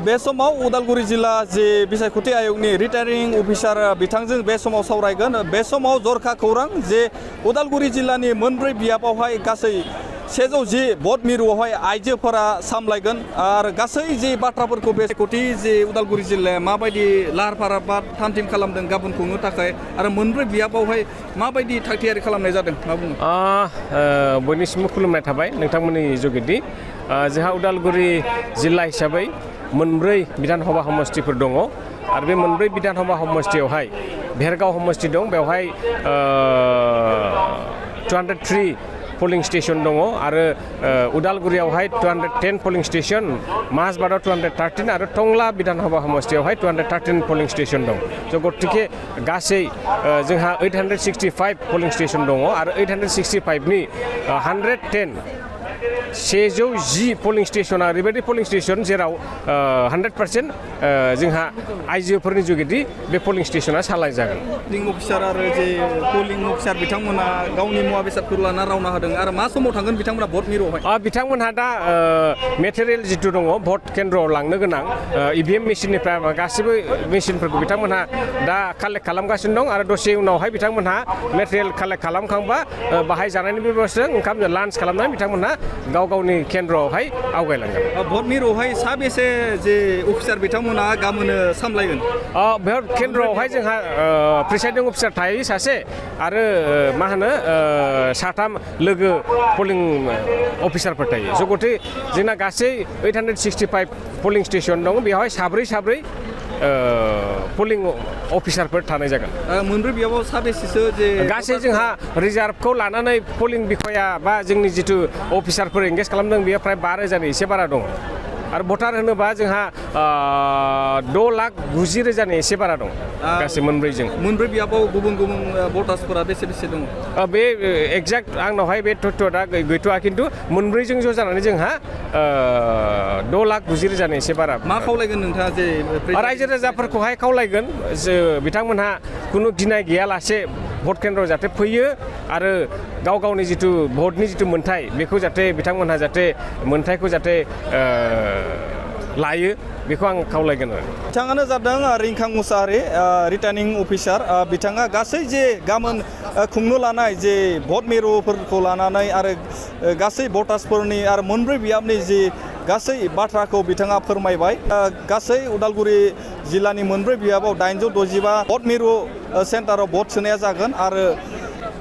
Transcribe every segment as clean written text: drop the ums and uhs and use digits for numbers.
बे समाव उदालगुरि जिल्ला जे बिसायख'थि आय'गनि रिटार्निं अफिसार बिथांजों बे समाव सावरायगोन। बे समाव जरखा खौरां जे उदालगुरि जिल्लानि मोनब्रै बियाबावहाय गासै 110 भट मिरुआवहाय आइजोफोरा सामलायगोन आरो गासै जे बाथ्राफोरखौ बिसायख'थि जे उदालगुरि जिल्लाया माबायदि लाहार फाहार बा थाम-थिम खालामदों गाबोन खुंनो थाखाय आरो मोनब्रै बियाबावहाय माबायदि थागथियारि खालामनाय जादों मा बुङो? बयनिसिमबो खुलुमनाय थाबाय नोंथांमोननि जुगिदि जोंहा उदालगुरि जिल्ला हिसाबै मोनब्रै बिधानसभा समष्टिफोर दङ आरो बे मोनब्रै बिधानसभा समष्टियावहाय भेरगाव समष्टि दं बेवहाय 203 पोलिं स्टेशन दङ आरो उदालगुरियावहाय 210 पोलिं स्टेशन, माजबादाव 213 आरो टंला बिधानसभा समष्टियावहाय 213 पोलिं स्टेशन दं। स' गतिके गासै जोंहा 865 पोलिं स्टेशन दङ आरो 865नि 110 पोलिं स्टेशना ओरैबायदि पोलिं स्टेशन जेराव 100% जोंहा आइजोफोरनि जुगिदि बे पोलिं स्टेशना सालायजागोन। पोलिं अफिसार आरो जे पोलिं अफिसार बिथांमोना गावनि मुवा बेसादफोर लाना रावना होदों आरो मा समाव थांगोन बिथांमोना भट मिरुआवहाय? बिथांमोनहा दा मेटेरियेल जिथु दङ भट केन्द्रआव लांनो गोनां इभिएम मेसिननिफ्राय गासिबो मेसिनफोरखौ बिथांमोनहा दा कालेक्ट खालामगासिनो दं आरो दसे उनावहाय बिथांमोनहा मेटेरियेल कालेक्ट खालामखांबा बाहाय जानायनि बेबस्था ओंखाम लान्च खालामनानै बिथांमोनहा गाव गावनि केन्द्रआवहाय आवगायलांगोन। भट मिरुआवहाय साबेसे जे अफिसार बिथांमोना गामोनो सामलायगोन? भट केन्द्रआवहाय जोंहा प्रिसाइडिं अफिसार थायो सासे आरो मा होनो साथाम लोगो पोलिं अफिसारफोर थायो। स' गथे जोंना गासै 865 पोलिं स्टेशन दं बेवहाय साब्रै पोलिं अफिसारफोर थानाय जागोन। मोनब्रै बियाबाव साबेसेसो जे गासै जोंहा रिजार्भखौ लानानै पोलिं बिखया बा जोंनि जिथु अफिसारफोर एंगेज खालामदों बेयो फ्राय 5,000नि एसे बारा दं आरो भटार होनोबा जोंहा 6,90,000 एसे बारा दं गासै मोनब्रैजों। मोनब्रै बियाबाव गुबुन गुबुन भटार्सफोरा बेसे दङ? बे एक्जेक्ट आंनावहाय बे तथ्यआ दा गैथ'आ खिन्थु मोनब्रैजों ज' जानानै जोंहा 6,90,000 एसे बारा। मा खावलायगोन नोंथाङा जे रायजो राजाफोरखौहाय खावलायगोन बिथांमोनहा खुनु गिनाय गैयालासे भट केन्द्रआव जाहाथे फैयो आरो गाव गावनि जिथु भटनि जिथु मोन्थाय बेखौ जाहाथे बिथांमोनहा जाहाथे मोन्थायखौ जाहाथे लायो बेखौ आं खावलायगोन आरो। बिथाङानो जादों रिंखां मुसाहारि रिटार्निं अफिसार। बिथाङा गासै जे गाबोन खुंनो लानाय जे भट मिरुफोरखौ लानानै आरो गासै भटार्सफोरनि आरो मोनब्रै बियाबनि जि गासै बाथ्राखौ बिथाङा फोरमायबाय। गासै उदालगुरि जिल्लानि मोनब्रै बियाबाव 865 भट मिरु सेन्टाराव भट सोनाया जागोन आरो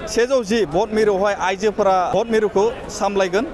110 भट मिरुआवहाय आइजोफोरा भट मिरुखौ सामलायगोन।